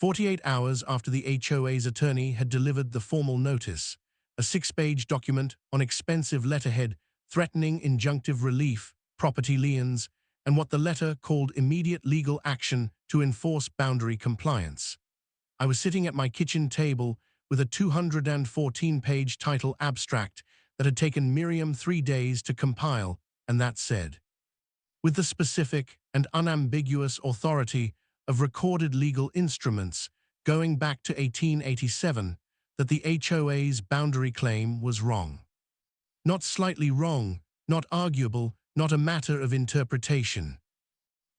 48 hours after the HOA's attorney had delivered the formal notice, a 6-page document on expensive letterhead threatening injunctive relief, property liens, and what the letter called immediate legal action to enforce boundary compliance. I was sitting at my kitchen table with a 214-page title abstract that had taken Miriam 3 days to compile, and that said, with the specific and unambiguous authority of recorded legal instruments going back to 1887, that the HOA's boundary claim was wrong. Not slightly wrong, not arguable, not a matter of interpretation.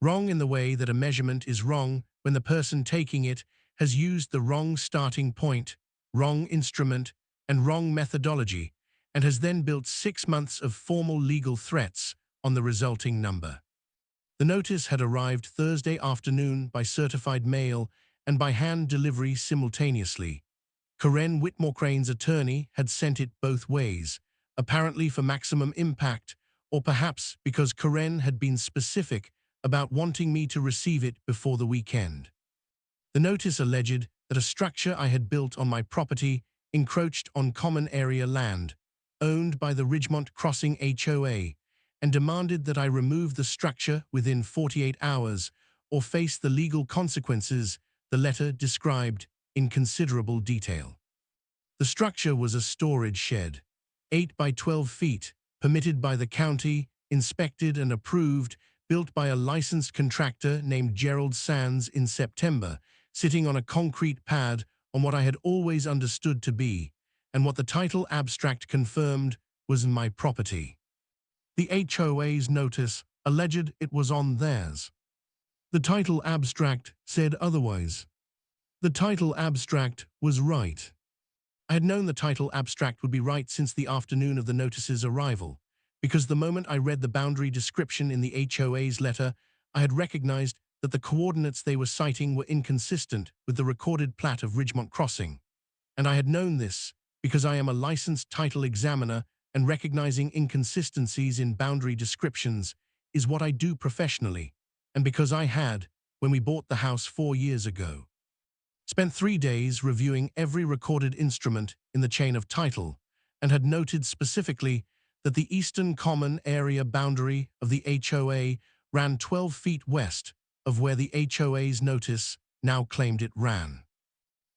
Wrong in the way that a measurement is wrong when the person taking it has used the wrong starting point, wrong instrument, and wrong methodology, and has then built 6 months of formal legal threats on the resulting number. The notice had arrived Thursday afternoon by certified mail and by hand delivery simultaneously. Karen Whitmore-Crane's attorney had sent it both ways, apparently for maximum impact, or perhaps because Karen had been specific about wanting me to receive it before the weekend. The notice alleged that a structure I had built on my property encroached on common area land, owned by the Ridgemont Crossing HOA, and demanded that I remove the structure within 48 hours or face the legal consequences the letter described in considerable detail. The structure was a storage shed, 8 by 12 feet, permitted by the county, inspected and approved, built by a licensed contractor named Gerald Sands in September, sitting on a concrete pad on what I had always understood to be, and what the title abstract confirmed, was my property. The HOA's notice alleged it was on theirs. The title abstract said otherwise. The title abstract was right. I had known the title abstract would be right since the afternoon of the notice's arrival, because the moment I read the boundary description in the HOA's letter, I had recognized that the coordinates they were citing were inconsistent with the recorded plat of Ridgemont Crossing. And I had known this because I am a licensed title examiner, and recognizing inconsistencies in boundary descriptions is what I do professionally, and because I had, when we bought the house 4 years ago, spent 3 days reviewing every recorded instrument in the chain of title, and had noted specifically that the eastern common area boundary of the HOA ran 12 feet west of where the HOA's notice now claimed it ran.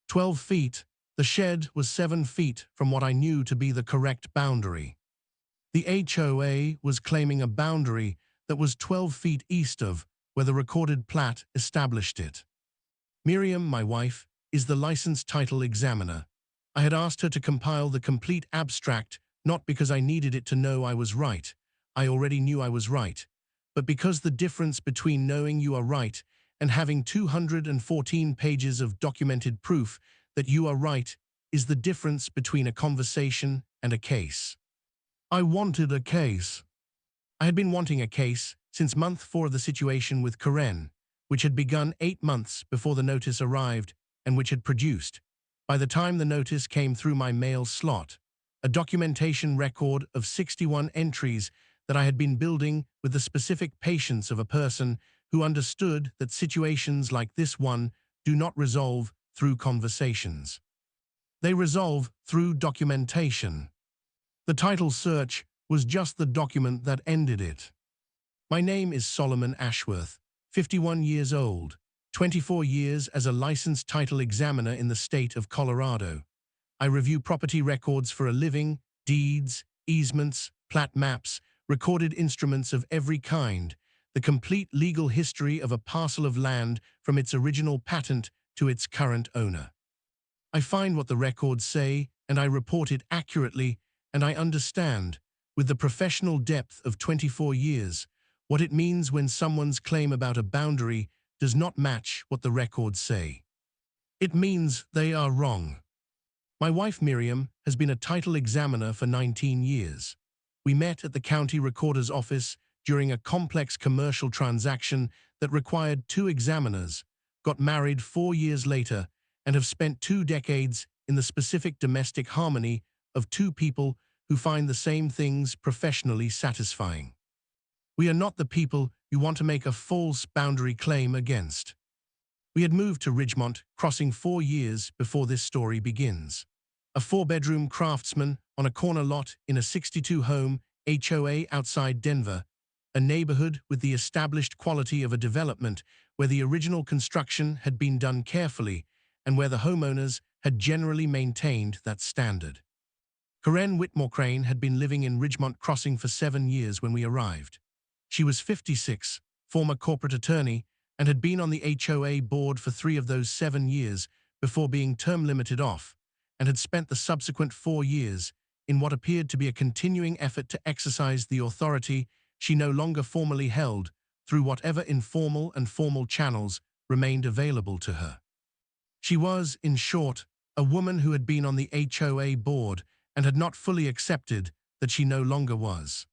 12 feet, the shed was 7 feet from what I knew to be the correct boundary. The HOA was claiming a boundary that was 12 feet east of where the recorded plat established it. Miriam, my wife, is the licensed title examiner. I had asked her to compile the complete abstract not because I needed it to know I was right. I already knew I was right. But because the difference between knowing you are right and having 214 pages of documented proof that you are right is the difference between a conversation and a case. I wanted a case. I had been wanting a case since month 4 of the situation with Karen, which had begun 8 months before the notice arrived and which had produced, by the time the notice came through my mail slot, a documentation record of 61 entries that I had been building with the specific patience of a person who understood that situations like this one do not resolve through conversations. They resolve through documentation. The title search was just the document that ended it. My name is Solomon Ashworth, 51 years old, 24 years as a licensed title examiner in the state of Colorado. I review property records for a living, deeds, easements, plat maps, recorded instruments of every kind, the complete legal history of a parcel of land from its original patent to its current owner. I find what the records say, and I report it accurately, and I understand, with the professional depth of 24 years, what it means when someone's claim about a boundary does not match what the records say. It means they are wrong. My wife Miriam has been a title examiner for 19 years. We met at the county recorder's office during a complex commercial transaction that required 2 examiners, got married 4 years later, and have spent 2 decades in the specific domestic harmony of 2 people who find the same things professionally satisfying. We are not the people you want to make a false boundary claim against. We had moved to Ridgemont Crossing 4 years before this story begins. A 4-bedroom craftsman on a corner lot in a 62-home HOA outside Denver, a neighborhood with the established quality of a development where the original construction had been done carefully and where the homeowners had generally maintained that standard. Karen Whitmore Crane had been living in Ridgemont Crossing for 7 years when we arrived. She was 56, former corporate attorney, and had been on the HOA board for 3 of those 7 years before being term limited off, and had spent the subsequent 4 years in what appeared to be a continuing effort to exercise the authority she no longer formally held through whatever informal and formal channels remained available to her. She was, in short, a woman who had been on the HOA board and had not fully accepted that she no longer was.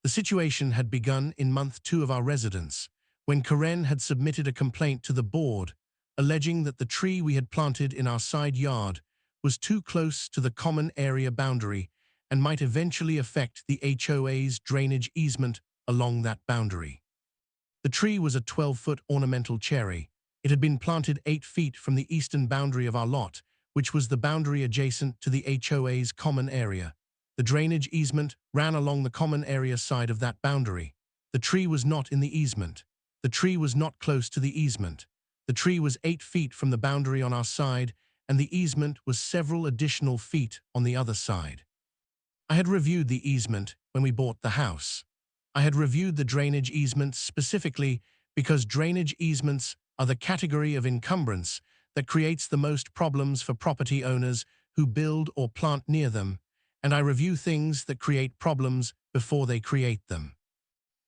The situation had begun in month 2 of our residence, when Karen had submitted a complaint to the board, alleging that the tree we had planted in our side yard was too close to the common area boundary and might eventually affect the HOA's drainage easement along that boundary. The tree was a 12-foot ornamental cherry. It had been planted 8 feet from the eastern boundary of our lot, which was the boundary adjacent to the HOA's common area. The drainage easement ran along the common area side of that boundary. The tree was not in the easement. The tree was not close to the easement. The tree was 8 feet from the boundary on our side, and the easement was several additional feet on the other side. I had reviewed the easement when we bought the house. I had reviewed the drainage easement specifically because drainage easements are the category of encumbrance that creates the most problems for property owners who build or plant near them, and I review things that create problems before they create them.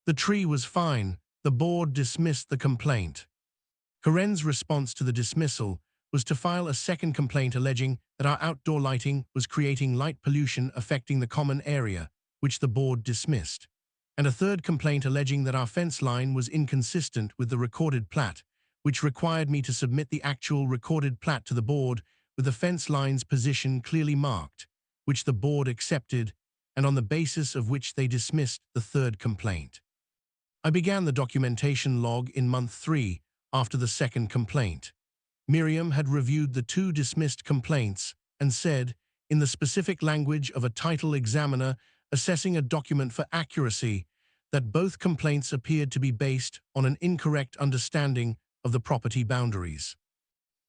The tree was fine. The board dismissed the complaint. Karen's response to the dismissal was to file a second complaint alleging that our outdoor lighting was creating light pollution affecting the common area, which the board dismissed, and a third complaint alleging that our fence line was inconsistent with the recorded plat, which required me to submit the actual recorded plat to the board with the fence line's position clearly marked, which the board accepted, and on the basis of which they dismissed the third complaint. I began the documentation log in month 3 after the second complaint. Miriam had reviewed the 2 dismissed complaints and said, in the specific language of a title examiner assessing a document for accuracy, that both complaints appeared to be based on an incorrect understanding of the property boundaries.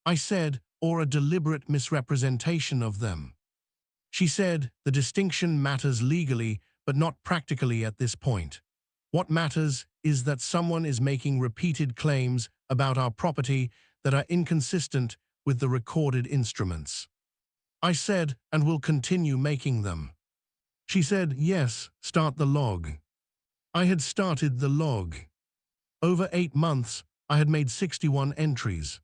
I said, or a deliberate misrepresentation of them. She said, the distinction matters legally, but not practically at this point. What matters is that someone is making repeated claims about our property that are inconsistent with the recorded instruments. I said, and will continue making them. She said, yes, start the log. I had started the log. Over 8 months, I had made 61 entries.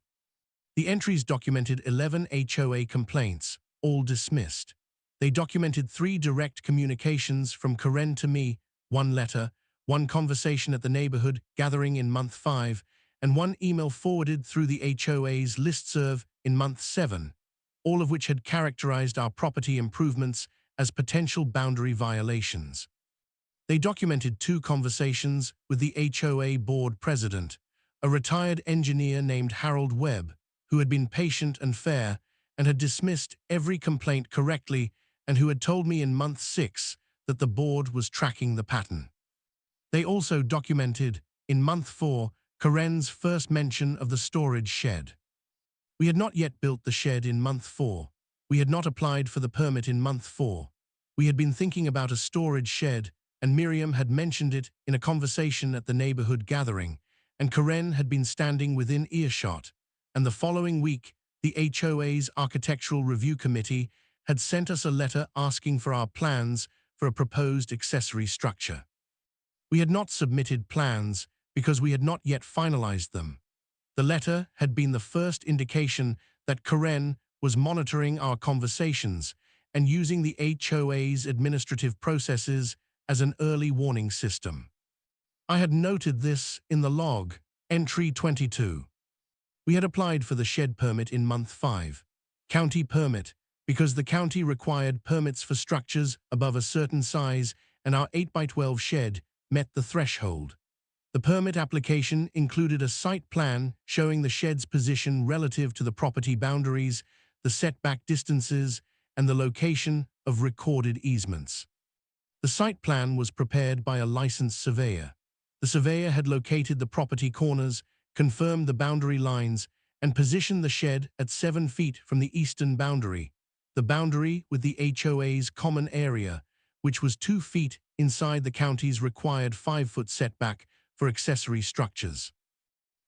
The entries documented 11 HOA complaints, all dismissed. They documented 3 direct communications from Karen to me, 1 letter, 1 conversation at the neighborhood gathering in month 5, and 1 email forwarded through the HOA's listserv in month 7, all of which had characterized our property improvements as potential boundary violations. They documented 2 conversations with the HOA board president, a retired engineer named Harold Webb, who had been patient and fair and had dismissed every complaint correctly and who had told me in month 6 that the board was tracking the pattern. They also documented, in month 4, Karen's first mention of the storage shed. We had not yet built the shed in month 4. We had not applied for the permit in month 4. We had been thinking about a storage shed, and Miriam had mentioned it in a conversation at the neighborhood gathering, and Karen had been standing within earshot, and the following week, the HOA's Architectural Review Committee had sent us a letter asking for our plans for a proposed accessory structure. We had not submitted plans because we had not yet finalized them. The letter had been the first indication that Karen was monitoring our conversations and using the HOA's administrative processes as an early warning system. I had noted this in the log, entry 22. We had applied for the shed permit in month 5, county permit, because the county required permits for structures above a certain size and our 8x12 shed met the threshold. The permit application included a site plan showing the shed's position relative to the property boundaries, the setback distances, and the location of recorded easements. The site plan was prepared by a licensed surveyor. The surveyor had located the property corners, confirmed the boundary lines, and positioned the shed at 7 feet from the eastern boundary, the boundary with the HOA's common area, which was 2 feet inside the county's required 5-foot setback for accessory structures.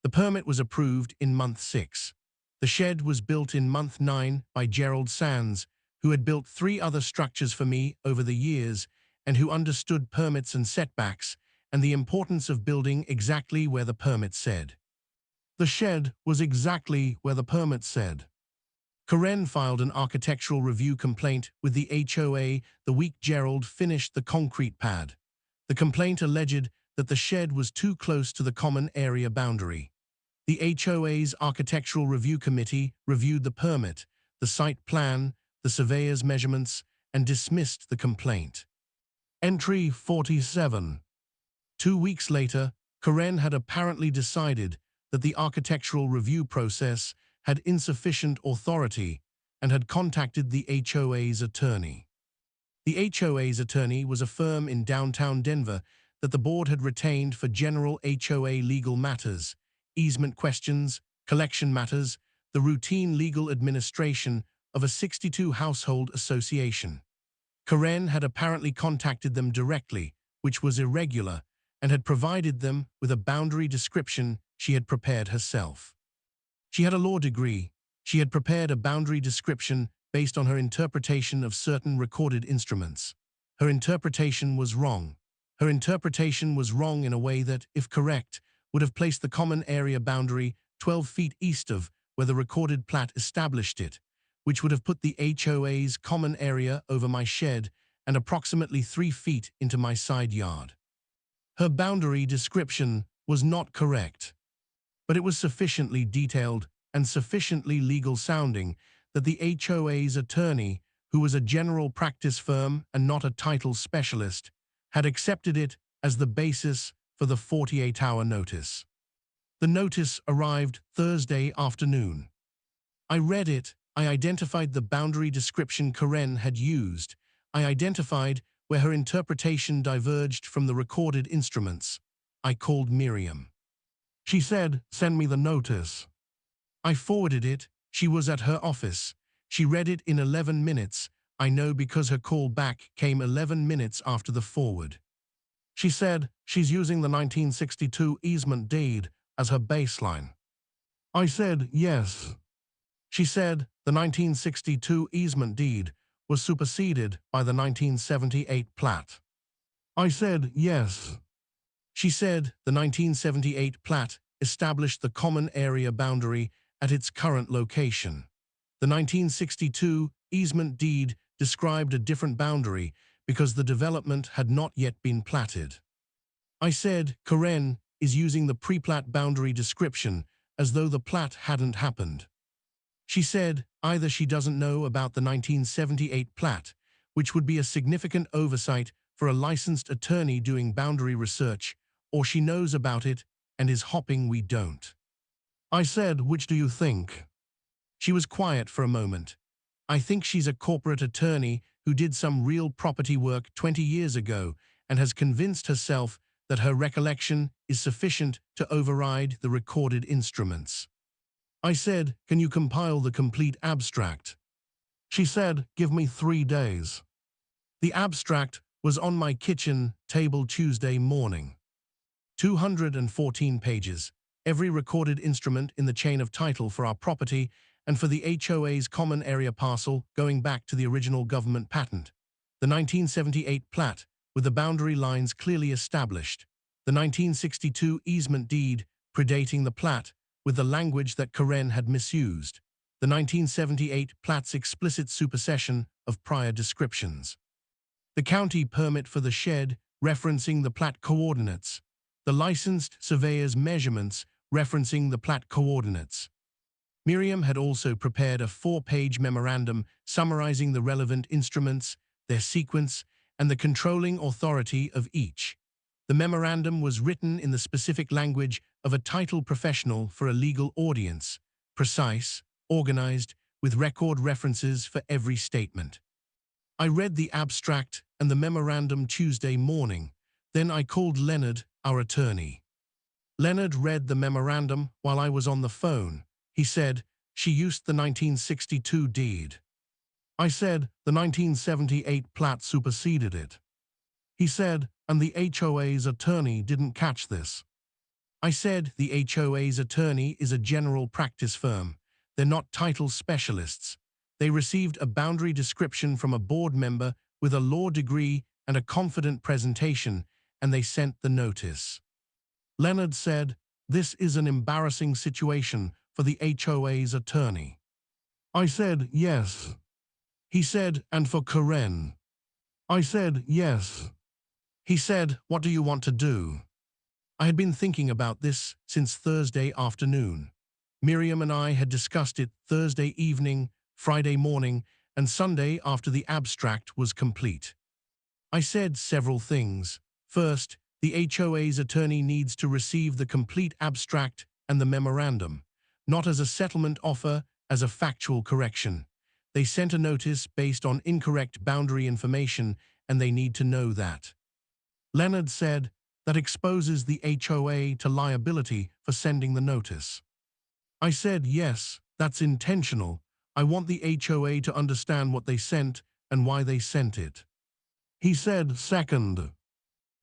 The permit was approved in month 6. The shed was built in month 9 by Gerald Sands, who had built 3 other structures for me over the years and who understood permits and setbacks and the importance of building exactly where the permit said. The shed was exactly where the permit said. Karen filed an architectural review complaint with the HOA the week Gerald finished the concrete pad. The complaint alleged that the shed was too close to the common area boundary. The HOA's Architectural Review Committee reviewed the permit, the site plan, the surveyor's measurements, and dismissed the complaint. Entry 47. 2 weeks later, Karen had apparently decided that the architectural review process had insufficient authority and had contacted the HOA's attorney. The HOA's attorney was a firm in downtown Denver that the board had retained for general HOA legal matters, easement questions, collection matters, the routine legal administration of a 62-household association. Karen had apparently contacted them directly, which was irregular, and had provided them with a boundary description she had prepared herself. She had a law degree. She had prepared a boundary description based on her interpretation of certain recorded instruments. Her interpretation was wrong. Her interpretation was wrong in a way that, if correct, would have placed the common area boundary 12 feet east of where the recorded plat established it, which would have put the HOA's common area over my shed and approximately 3 feet into my side yard. Her boundary description was not correct, but it was sufficiently detailed and sufficiently legal-sounding that the HOA's attorney, who was a general practice firm and not a title specialist, had accepted it as the basis for the 48-hour notice. The notice arrived Thursday afternoon. I read it. I identified the boundary description Karen had used. I identified where her interpretation diverged from the recorded instruments. I called Miriam. She said, "Send me the notice." I forwarded it. She was at her office. She read it in 11 minutes. I know because her call back came 11 minutes after the forward. She said she's using the 1962 easement deed as her baseline. I said, yes. She said the 1962 easement deed was superseded by the 1978 plat. I said, yes. She said the 1978 plat established the common area boundary at its current location. The 1962 easement deed described a different boundary because the development had not yet been platted. I said Karen is using the pre-plat boundary description as though the plat hadn't happened. She said either she doesn't know about the 1978 plat, which would be a significant oversight for a licensed attorney doing boundary research, or she knows about it and is hopping we don't. I said, which do you think? She was quiet for a moment. I think she's a corporate attorney who did some real property work 20 years ago and has convinced herself that her recollection is sufficient to override the recorded instruments. I said, can you compile the complete abstract? She said, give me 3 days. The abstract was on my kitchen table Tuesday morning. 214 pages, every recorded instrument in the chain of title for our property and for the HOA's common area parcel going back to the original government patent. The 1978 plat, with the boundary lines clearly established. The 1962 easement deed, predating the plat, with the language that Karen had misused. The 1978 plat's explicit supersession of prior descriptions. The county permit for the shed, referencing the plat coordinates. The licensed surveyor's measurements, referencing the plat coordinates. Miriam had also prepared a 4-page memorandum summarizing the relevant instruments, their sequence, and the controlling authority of each. The memorandum was written in the specific language of a title professional for a legal audience, precise, organized, with record references for every statement. I read the abstract and the memorandum Tuesday morning. Then I called Leonard, our attorney. Leonard read the memorandum while I was on the phone. He said, "She used the 1962 deed." I said, "The 1978 plat superseded it." He said, "And the HOA's attorney didn't catch this." I said, "The HOA's attorney is a general practice firm. They're not title specialists. They received a boundary description from a board member with a law degree and a confident presentation, and they sent the notice." Leonard said, "This is an embarrassing situation for the HOA's attorney." I said, "Yes." He said, "And for Karen." I said, "Yes." He said, "What do you want to do?" I had been thinking about this since Thursday afternoon. Miriam and I had discussed it Thursday evening, Friday morning, and Sunday after the abstract was complete. I said several things. First, the HOA's attorney needs to receive the complete abstract and the memorandum, not as a settlement offer, as a factual correction. They sent a notice based on incorrect boundary information, and they need to know that. Leonard said, "That exposes the HOA to liability for sending the notice." I said, "Yes, that's intentional. I want the HOA to understand what they sent and why they sent it." He said, "Second."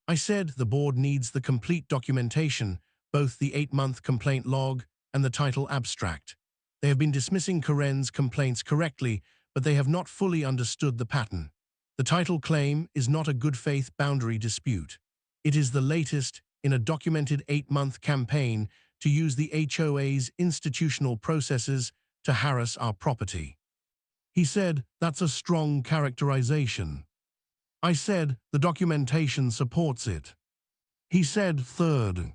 I said, "The board needs the complete documentation, both the 8-month complaint log and the title abstract. They have been dismissing Karen's complaints correctly, but they have not fully understood the pattern. The title claim is not a good faith boundary dispute. It is the latest in a documented 8-month campaign to use the HOA's institutional processes to harass our property." He said, "That's a strong characterization." I said, "The documentation supports it." He said, "Third."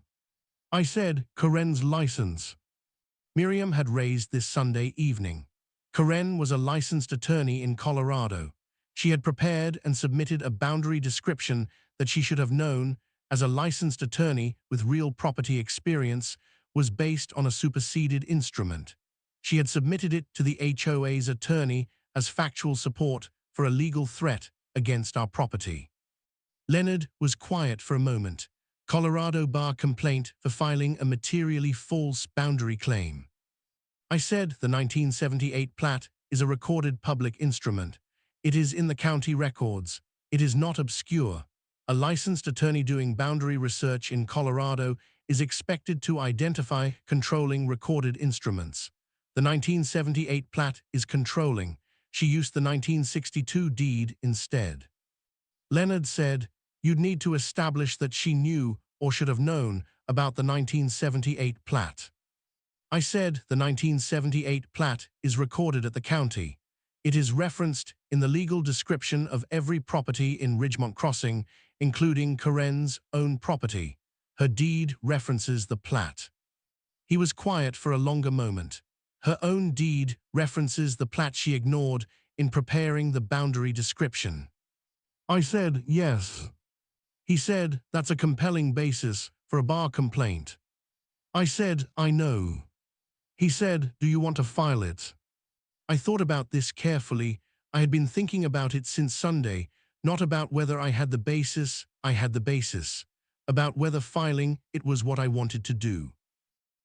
I said, "Karen's license." Miriam had raised this Sunday evening. Karen was a licensed attorney in Colorado. She had prepared and submitted a boundary description that she should have known, as a licensed attorney with real property experience, was based on a superseded instrument. She had submitted it to the HOA's attorney as factual support for a legal threat against our property. Leonard was quiet for a moment. Colorado bar complaint for filing a materially false boundary claim. I said, "The 1978 plat is a recorded public instrument. It is in the county records. It is not obscure. A licensed attorney doing boundary research in Colorado is expected to identify controlling recorded instruments. The 1978 plat is controlling. She used the 1962 deed instead." Leonard said, "You'd need to establish that she knew or should have known about the 1978 plat." I said, "The 1978 plat is recorded at the county. It is referenced in the legal description of every property in Ridgemont Crossing, including Karen's own property. Her deed references the plat." He was quiet for a longer moment. Her own deed references the plat she ignored in preparing the boundary description. I said, "Yes." He said, "That's a compelling basis for a bar complaint." I said, "I know." He said, "Do you want to file it?" I thought about this carefully. I had been thinking about it since Sunday, not about whether I had the basis. I had the basis. About whether filing it was what I wanted to do.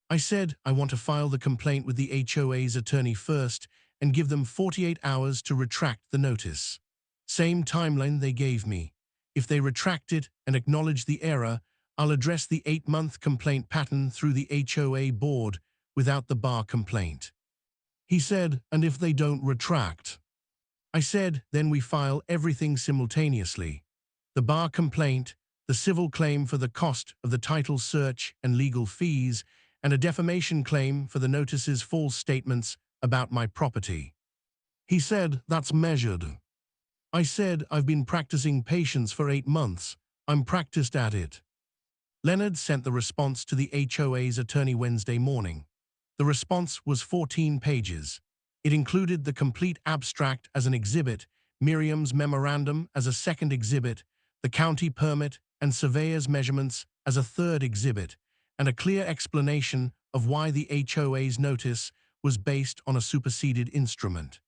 I said, "I want to file the complaint with the HOA's attorney first and give them 48 hours to retract the notice. Same timeline they gave me. If they retract it and acknowledge the error, I'll address the 8-month complaint pattern through the HOA board without the bar complaint." He said, "And if they don't retract?" I said, "Then we file everything simultaneously. The bar complaint, the civil claim for the cost of the title search and legal fees, and a defamation claim for the notice's false statements about my property." He said, "That's measured." I said, "I've been practicing patience for 8 months. I'm practiced at it." Leonard sent the response to the HOA's attorney Wednesday morning. The response was 14 pages. It included the complete abstract as an exhibit, Miriam's memorandum as a second exhibit, the county permit, and surveyor's measurements as a third exhibit, and a clear explanation of why the HOA's notice was based on a superseded instrument.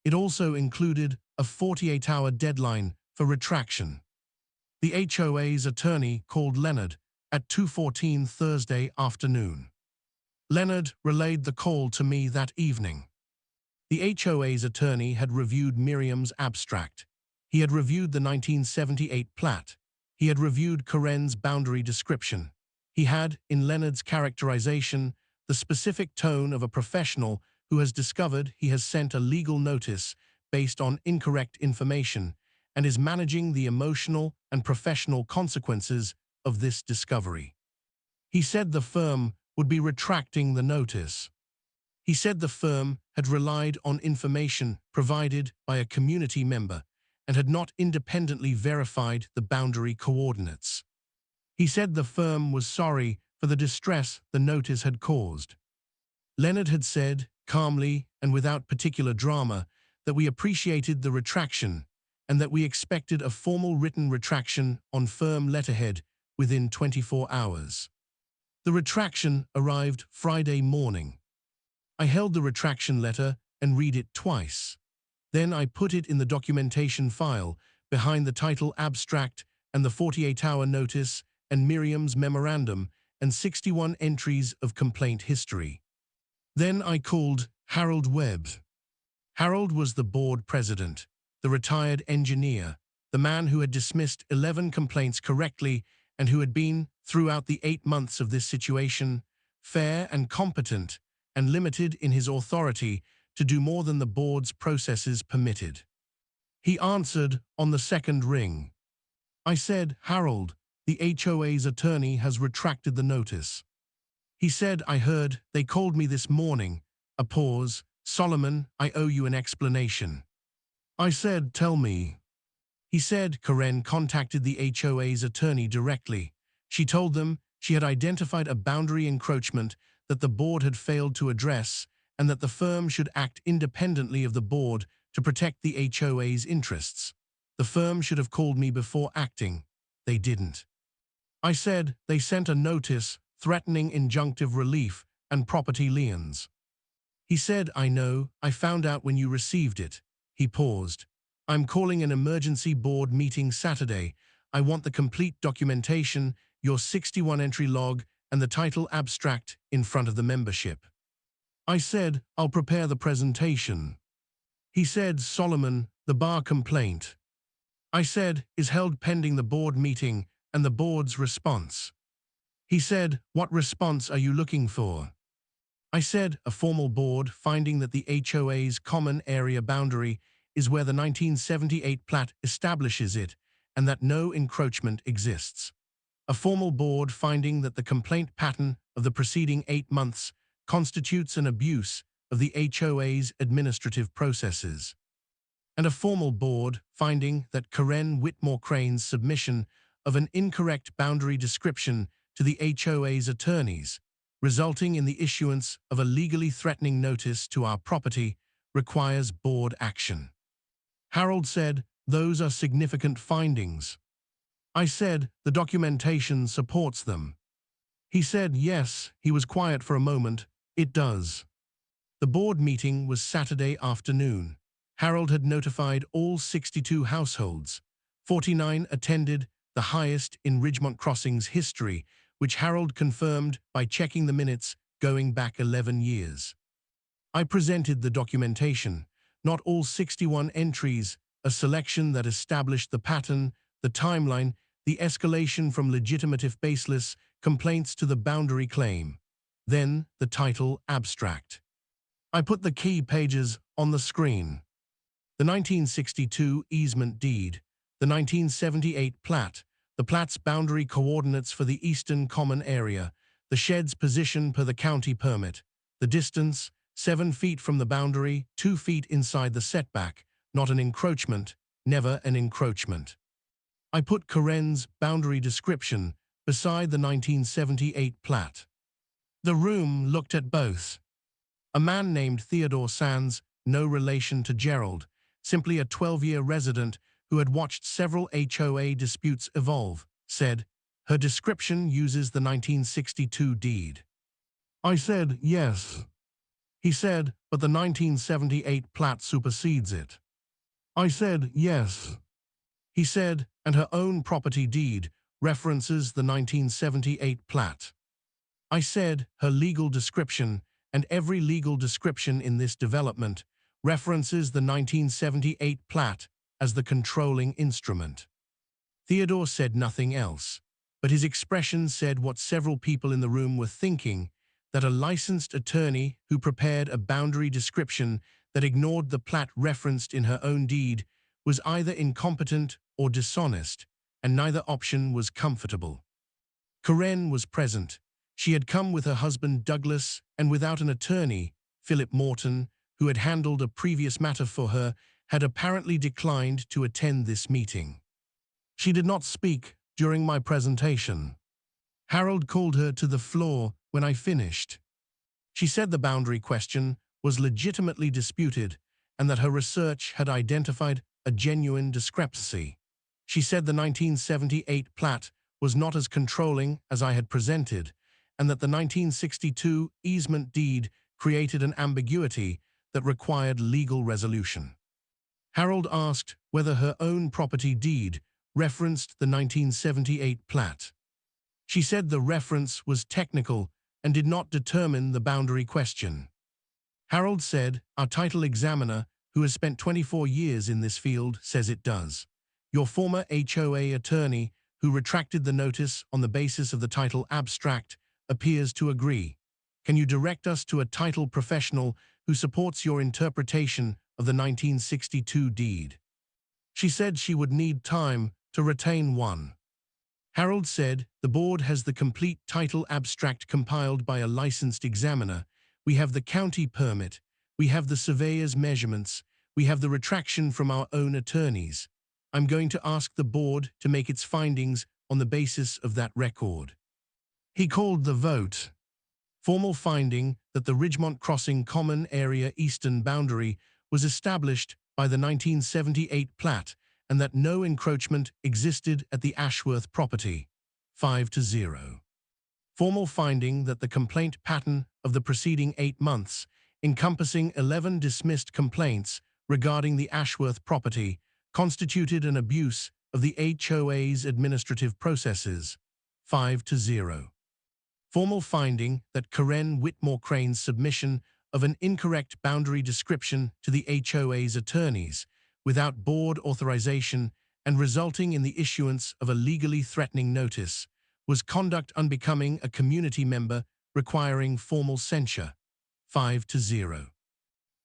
It also included a 48-hour deadline for retraction. The HOA's attorney called Leonard at 2:14 Thursday afternoon. Leonard relayed the call to me that evening. The HOA's attorney had reviewed Miriam's abstract. He had reviewed the 1978 plat. He had reviewed Karen's boundary description. He had, in Leonard's characterization, the specific tone of a professional who has discovered he has sent a legal notice based on incorrect information and is managing the emotional and professional consequences of this discovery. He said the firm would be retracting the notice. He said the firm had relied on information provided by a community member and had not independently verified the boundary coordinates. He said the firm was sorry for the distress the notice had caused. Leonard had said, calmly and without particular drama, that we appreciated the retraction and that we expected a formal written retraction on firm letterhead within 24 hours. The retraction arrived Friday morning. I held the retraction letter and read it twice. Then I put it in the documentation file behind the title abstract and the 48-hour notice and Miriam's memorandum and 61 entries of complaint history. Then I called Harold Webb. Harold was the board president, the retired engineer, the man who had dismissed 11 complaints correctly and who had been, throughout the 8 months of this situation, fair and competent and limited in his authority to do more than the board's processes permitted. He answered on the second ring. I said, Harold, the HOA's attorney has retracted the notice. He said, I heard, they called me this morning. A pause. Solomon, I owe you an explanation. I said, tell me. He said, Karen contacted the HOA's attorney directly. She told them she had identified a boundary encroachment that the board had failed to address and that the firm should act independently of the board to protect the HOA's interests. The firm should have called me before acting. They didn't. I said, they sent a notice threatening injunctive relief and property liens. He said, I know, I found out when you received it. He paused. I'm calling an emergency board meeting Saturday. I want the complete documentation, your 61-entry log, and the title abstract in front of the membership. I said, I'll prepare the presentation. He said, Solomon, the bar complaint. I said, is held pending the board meeting and the board's response. He said, what response are you looking for? I said, a formal board finding that the HOA's common area boundary is where the 1978 plat establishes it and that no encroachment exists. A formal board finding that the complaint pattern of the preceding 8 months constitutes an abuse of the HOA's administrative processes. And a formal board finding that Karen Whitmore Crane's submission of an incorrect boundary description to the HOA's attorneys, resulting in the issuance of a legally threatening notice to our property, requires board action. Harold said, those are significant findings. I said, the documentation supports them. He said, yes. He was quiet for a moment. It does. The board meeting was Saturday afternoon. Harold had notified all 62 households. 49 attended, the highest in Ridgemont Crossing's history, which Harold confirmed by checking the minutes going back 11 years. I presented the documentation, not all 61 entries, a selection that established the pattern, the timeline, the escalation from legitimate if baseless complaints to the boundary claim. Then the title abstract. I put the key pages on the screen. The 1962 easement deed, the 1978 plat, the plat's boundary coordinates for the eastern common area, the shed's position per the county permit, the distance, 7 feet from the boundary, 2 feet inside the setback, not an encroachment, never an encroachment. I put Karen's boundary description beside the 1978 plat. The room looked at both. A man named Theodore Sands, no relation to Gerald, simply a 12-year resident who had watched several HOA disputes evolve, said, her description uses the 1962 deed. I said, yes. He said, but the 1978 plat supersedes it. I said, yes. He said, and her own property deed references the 1978 plat. I said, her legal description, and every legal description in this development, references the 1978 plat as the controlling instrument. Theodore said nothing else, but his expression said what several people in the room were thinking, that a licensed attorney who prepared a boundary description that ignored the plat referenced in her own deed was either incompetent or dishonest, and neither option was comfortable. Karen was present. She had come with her husband Douglas and without an attorney, Philip Morton, who had handled a previous matter for her, had apparently declined to attend this meeting. She did not speak during my presentation. Harold called her to the floor when I finished. She said the boundary question was legitimately disputed and that her research had identified a genuine discrepancy. She said the 1978 plat was not as controlling as I had presented, and that the 1962 easement deed created an ambiguity that required legal resolution. Harold asked whether her own property deed referenced the 1978 plat. She said the reference was technical and did not determine the boundary question. Harold said, our title examiner, who has spent 24 years in this field, says it does. Your former HOA attorney, who retracted the notice on the basis of the title abstract, appears to agree. Can you direct us to a title professional who supports your interpretation of the 1962 deed? She said she would need time to retain one. Harold said, the board has the complete title abstract compiled by a licensed examiner. We have the county permit. We have the surveyor's measurements. We have the retraction from our own attorneys. I'm going to ask the board to make its findings on the basis of that record. He called the vote. Formal finding that the Ridgemont Crossing Common Area eastern boundary was established by the 1978 plat and that no encroachment existed at the Ashworth property, 5-0. Formal finding that the complaint pattern of the preceding 8 months, encompassing 11 dismissed complaints regarding the Ashworth property, constituted an abuse of the HOA's administrative processes, 5-0. Formal finding that Karen Whitmore Crane's submission of an incorrect boundary description to the HOA's attorneys, without board authorization and resulting in the issuance of a legally threatening notice, was conduct unbecoming a community member requiring formal censure, 5-0.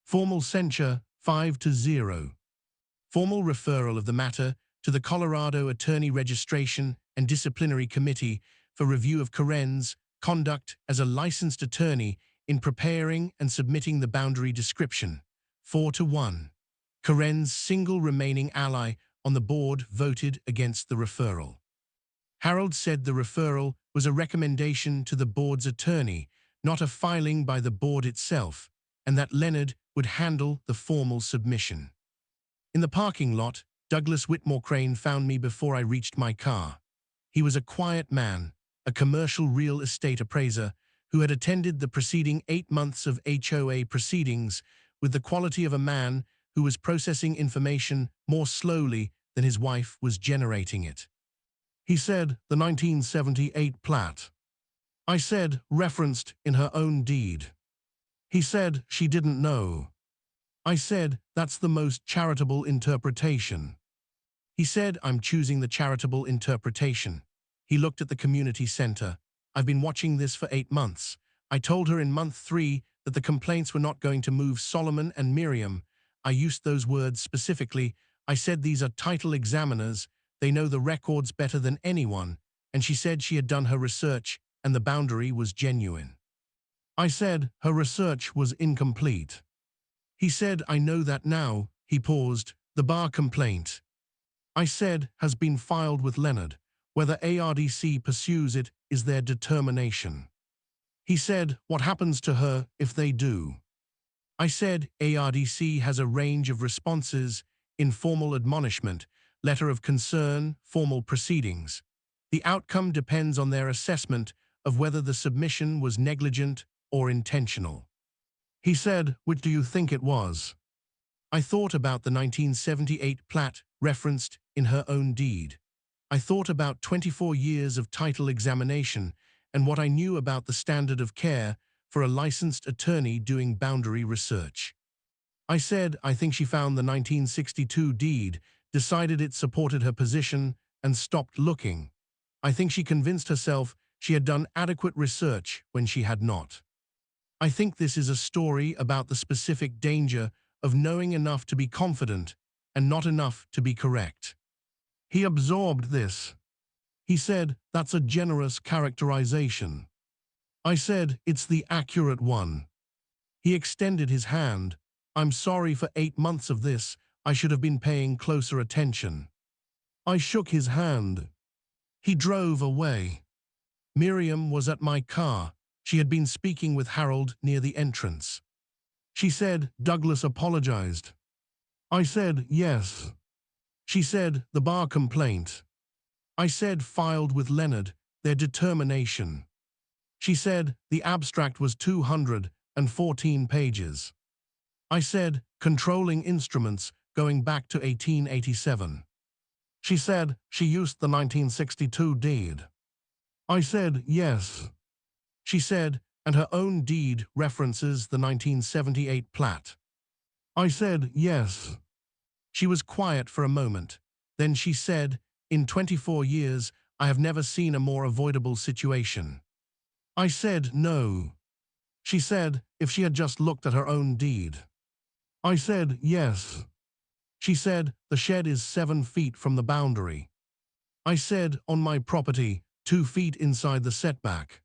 Formal censure, 5-0. Formal referral of the matter to the Colorado Attorney Registration and Disciplinary Committee for review of Karen's conduct as a licensed attorney in preparing and submitting the boundary description, 4-1. Karen's single remaining ally on the board voted against the referral. Harold said the referral was a recommendation to the board's attorney, not a filing by the board itself, and that Leonard would handle the formal submission. In the parking lot, Douglas Whitmore Crane found me before I reached my car. He was a quiet man, a commercial real estate appraiser who had attended the preceding 8 months of HOA proceedings with the quality of a man who was processing information more slowly than his wife was generating it. He said, the 1978 plat. I said, referenced in her own deed. He said, she didn't know. I said, that's the most charitable interpretation. He said, I'm choosing the charitable interpretation. He looked at the community center. I've been watching this for 8 months. I told her in month 3 that the complaints were not going to move Solomon and Miriam. I used those words specifically. I said these are title examiners. They know the records better than anyone. And she said she had done her research and the boundary was genuine. I said her research was incomplete. He said, I know that now. He paused. The bar complaint, I said, has been filed with Leonard. Whether ARDC pursues it is their determination. He said, what happens to her if they do? I said, ARDC has a range of responses: informal admonishment, letter of concern, formal proceedings. The outcome depends on their assessment of whether the submission was negligent or intentional. He said, "Which do you think it was?" I thought about the 1978 plat referenced in her own deed. I thought about 24 years of title examination and what I knew about the standard of care for a licensed attorney doing boundary research. I said, I think she found the 1962 deed, decided it supported her position, and stopped looking. I think she convinced herself she had done adequate research when she had not. I think this is a story about the specific danger of knowing enough to be confident and not enough to be correct. He absorbed this. He said, "That's a generous characterization." I said, "It's the accurate one." He extended his hand. "I'm sorry for 8 months of this. I should have been paying closer attention." I shook his hand. He drove away. Miriam was at my car. She had been speaking with Harold near the entrance. She said, "Douglas apologized." I said, "Yes." She said, "The bar complaint." I said, "Filed with Leonard, their determination." She said, "The abstract was 214 pages." I said, "Controlling instruments going back to 1887. She said, "She used the 1962 deed." I said, "Yes." She said, "And her own deed references the 1978 plat." I said, "Yes." She was quiet for a moment. Then she said, "In 24 years, I have never seen a more avoidable situation." I said, "No." She said, "If she had just looked at her own deed." I said, "Yes." She said, "The shed is 7 feet from the boundary." I said, "On my property, 2 feet inside the setback."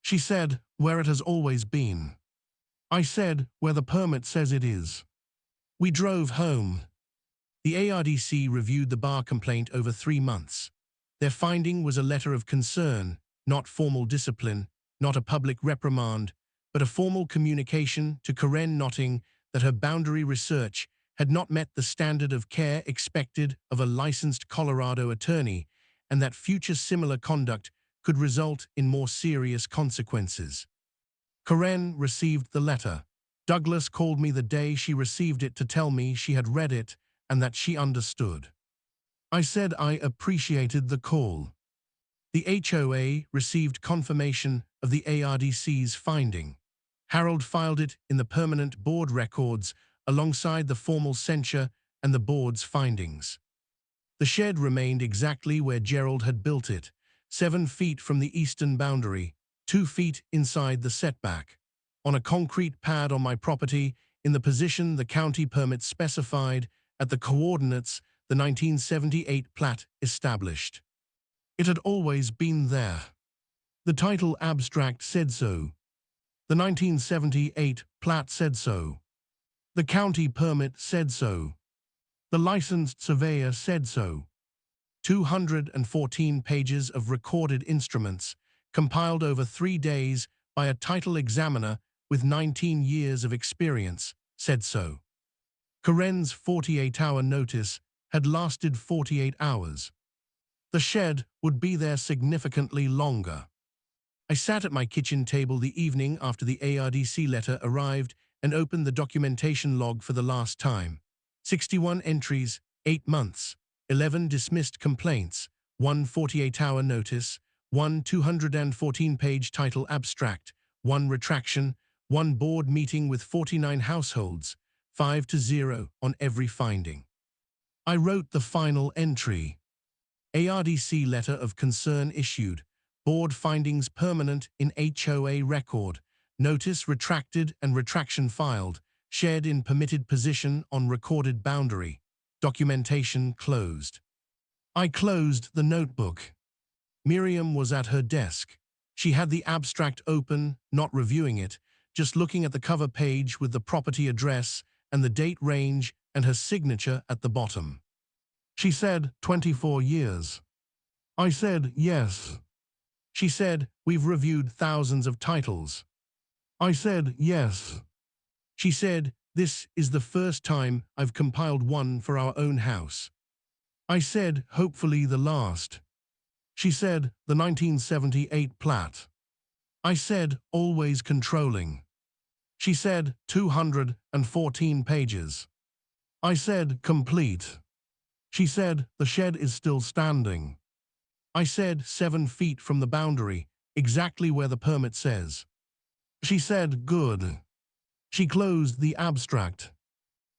She said, "Where it has always been." I said, "Where the permit says it is." We drove home. The ARDC reviewed the bar complaint over 3 months. Their finding was a letter of concern, not formal discipline, not a public reprimand, but a formal communication to Karen Notting that her boundary research had not met the standard of care expected of a licensed Colorado attorney, and that future similar conduct could result in more serious consequences. Karen received the letter. Douglas called me the day she received it to tell me she had read it and that she understood. I said I appreciated the call. The HOA received confirmation of the ARDC's finding. Harold filed it in the permanent board records alongside the formal censure and the board's findings. The shed remained exactly where Gerald had built it, 7 feet from the eastern boundary, 2 feet inside the setback, on a concrete pad on my property in the position the county permit specified at the coordinates the 1978 plat established. It had always been there. The title abstract said so. The 1978 plat said so. The county permit said so. The licensed surveyor said so. 214 pages of recorded instruments, compiled over 3 days by a title examiner with 19 years of experience, said so. Karen's 48-hour notice had lasted 48 hours. The shed would be there significantly longer. I sat at my kitchen table the evening after the ARDC letter arrived and opened the documentation log for the last time. 61 entries, 8 months, 11 dismissed complaints, 1 48-hour notice, 1 214-page title abstract, 1 retraction, 1 board meeting with 49 households, 5-0 on every finding. I wrote the final entry. ARDC letter of concern issued, board findings permanent in HOA record, notice retracted and retraction filed, shed in permitted position on recorded boundary, documentation closed. I closed the notebook. Miriam was at her desk. She had the abstract open, not reviewing it, just looking at the cover page with the property address and the date range and her signature at the bottom. She said, 24 years. I said, yes. She said, we've reviewed thousands of titles. I said, yes. She said, this is the first time I've compiled one for our own house. I said, hopefully the last. She said, the 1978 plat. I said, always controlling. She said, 214 pages. I said, complete. She said, the shed is still standing. I said, 7 feet from the boundary, exactly where the permit says. She said, good. She closed the abstract.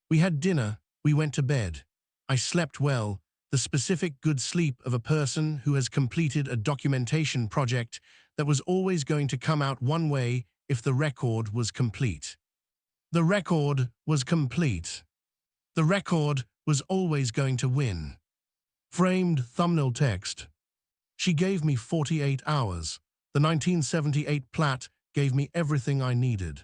We had dinner, we went to bed. I slept well, the specific good sleep of a person who has completed a documentation project that was always going to come out one way if the record was complete. The record was complete. The record was always going to win. Framed thumbnail text. She gave me 48 hours. The 1978 plat gave me everything I needed.